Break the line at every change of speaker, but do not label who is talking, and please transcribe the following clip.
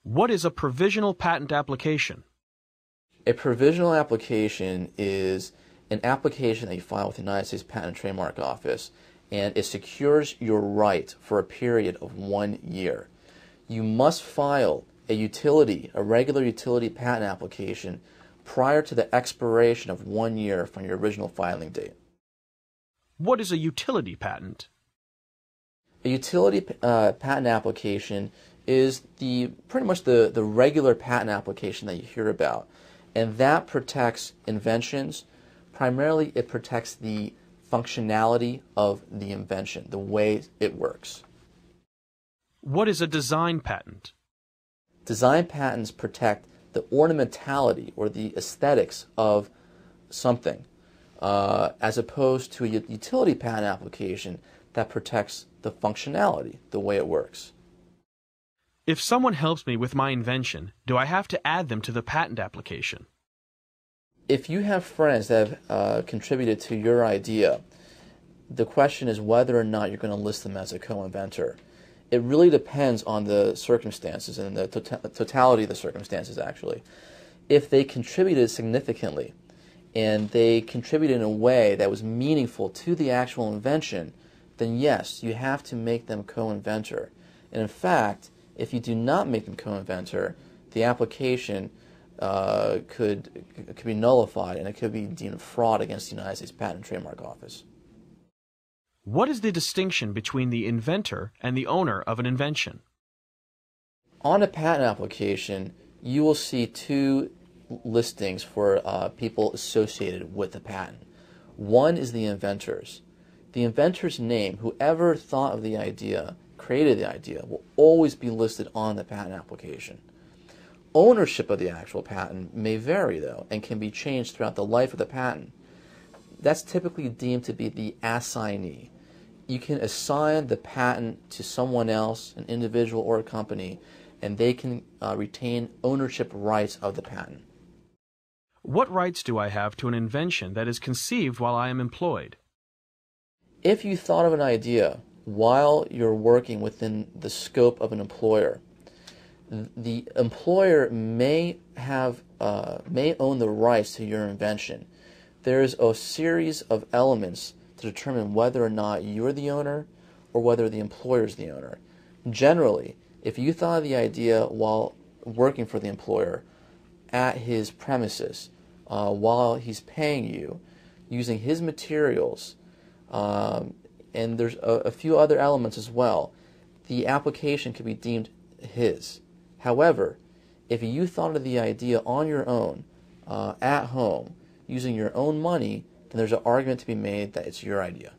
What is a provisional patent application?
A provisional application is an application that you file with the United States Patent and Trademark Office, and it secures your right for a period of 1 year. You must file a regular utility patent application prior to the expiration of 1 year from your original filing date.
What is a utility patent?
A utility patent application is pretty much the regular patent application that you hear about, and that protects inventions. Primarily, it protects the functionality of the invention, the way it works.
What is a design patent?
Design patents protect the ornamentality or the aesthetics of something, as opposed to a utility patent application that protects the functionality, the way it works.
If someone helps me with my invention, do I have to add them to the patent application?
If you have friends that have contributed to your idea, the question is whether or not you're going to list them as a co-inventor. It really depends on the circumstances and the totality of the circumstances, actually. If they contributed significantly and they contributed in a way that was meaningful to the actual invention, then yes, you have to make them co-inventor. And in fact, if you do not make them co-inventor, the application could be nullified and it could be deemed fraud against the United States Patent and Trademark Office.
What is the distinction between the inventor and the owner of an invention?
On a patent application, you will see two listings for people associated with the patent. One is the inventors. The inventor's name, whoever thought of the idea, created the idea, will always be listed on the patent application. Ownership of the actual patent may vary, though, and can be changed throughout the life of the patent. That's typically deemed to be the assignee. You can assign the patent to someone else, an individual or a company, and they can retain ownership rights of the patent.
What rights do I have to an invention that is conceived while I am employed?
If you thought of an idea while you're working within the scope of an employer, the employer may own the rights to your invention. There's a series of elements to determine whether or not you're the owner or whether the employer is the owner. Generally, if you thought of the idea while working for the employer at his premises, while he's paying you, using his materials, and there's a few other elements as well, the application could be deemed his. However, if you thought of the idea on your own, at home, using your own money, then there's an argument to be made that it's your idea.